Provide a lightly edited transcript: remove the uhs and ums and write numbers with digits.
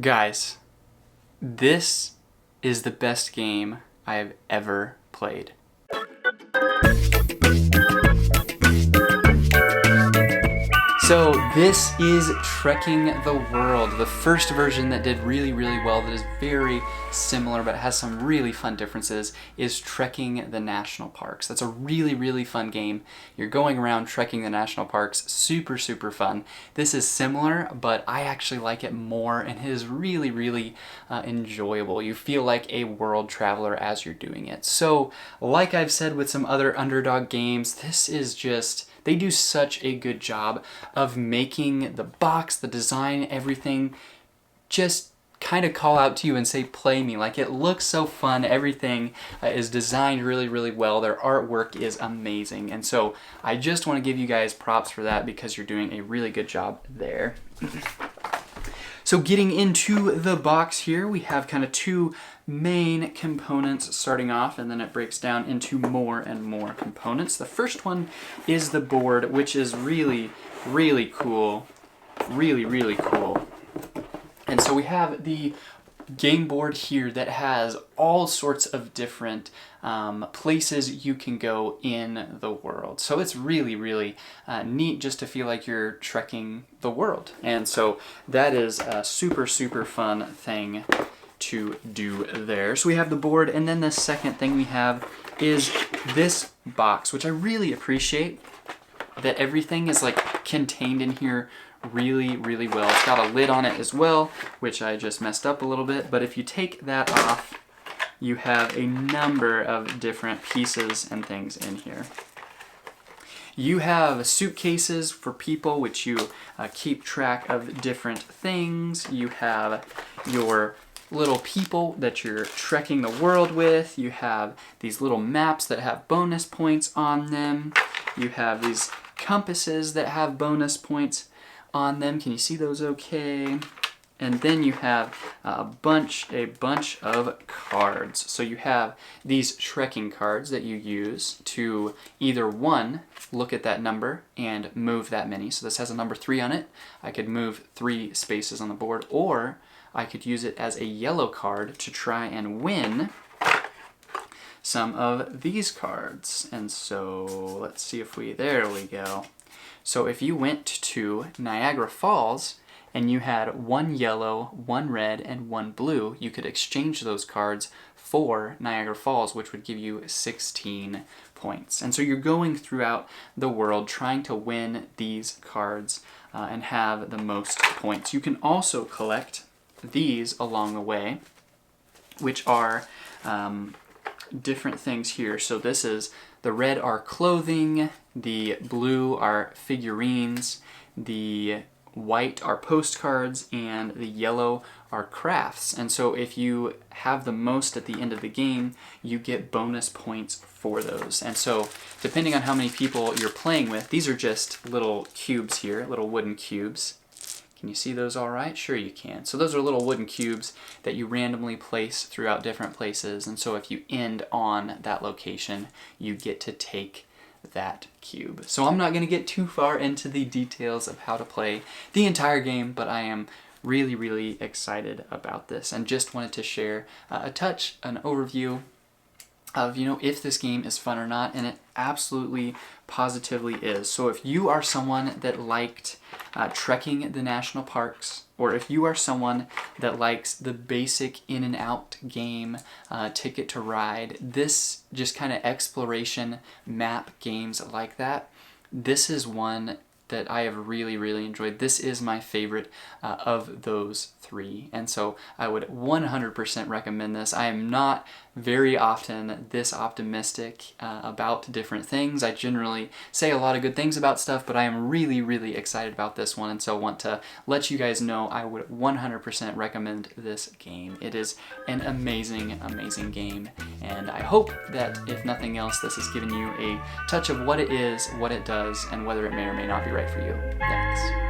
Guys, this is the best game I have ever played. So this is Trekking the World, the first version that did really well, that is very similar but has some really fun differences, is Trekking the National Parks. That's a really fun game. You're going around trekking the national parks, super fun. This is similar, but I actually like it more, and it is really enjoyable. You feel like a world traveler as you're doing it. So, like I've said with some other Underdog games, this is just... they do such a good job of making the box, the design, everything just kind of call out to you and say, play me. Like, it looks so fun. Everything is designed really well. Their artwork is amazing. And so I just want to give you guys props for that because you're doing a really good job there. So getting into the box here, we have kind of two main components starting off, and then it breaks down into more and more components. The first one is the board, which is really cool. Really cool. And so we have the game board here that has all sorts of different places you can go in the world. So it's really neat just to feel like you're trekking the world. And so that is a super fun thing to do there. So we have the board, and then the second thing we have is this box, which I really appreciate that everything is like contained in here really well. It's got a lid on it as well, which I just messed up a little bit, but if you take that off, you have a number of different pieces and things in here. You have suitcases for people, which you keep track of different things. You have your little people that you're trekking the world with. You have these little maps that have bonus points on them. You have these compasses that have bonus points on them. Can you see those okay? And then you have a bunch of cards. So you have these trekking cards that you use to either one, look at that number and move that many. So this has a number 3 on it. I could move 3 spaces on the board, or I could use it as a yellow card to try and win some of these cards. And so let's see if there we go. So if you went to Niagara Falls and you had 1 yellow, 1 red, and 1 blue, you could exchange those cards for Niagara Falls, which would give you 16 points. And so you're going throughout the world trying to win these cards and have the most points. You can also collect these along the way, which are different things here. So this is, the red are clothing, the blue are figurines, the white are postcards, and the yellow are crafts. And so if you have the most at the end of the game, you get bonus points for those. And so depending on how many people you're playing with, these are just little cubes here, little wooden cubes. Can you see those all right? Sure you can. So those are little wooden cubes that you randomly place throughout different places, and so if you end on that location, you get to take that cube. So I'm not going to get too far into the details of how to play the entire game, but I am really excited about this and just wanted to share an overview of, if this game is fun or not, and it absolutely positively is. So if you are someone that liked trekking the national parks, or if you are someone that likes the basic in and out game, Ticket to Ride, this just kind of exploration map games like that, this is one that I have really enjoyed. This is my favorite of those 3, and so I would 100% recommend this. I am not very often this optimistic about different things. I generally say a lot of good things about stuff, but I am really excited about this one, and so want to let you guys know I would 100% recommend this game. It is an amazing game, and I hope that if nothing else, this has given you a touch of what it is, what it does, and whether it may or may not be right for you. Thanks.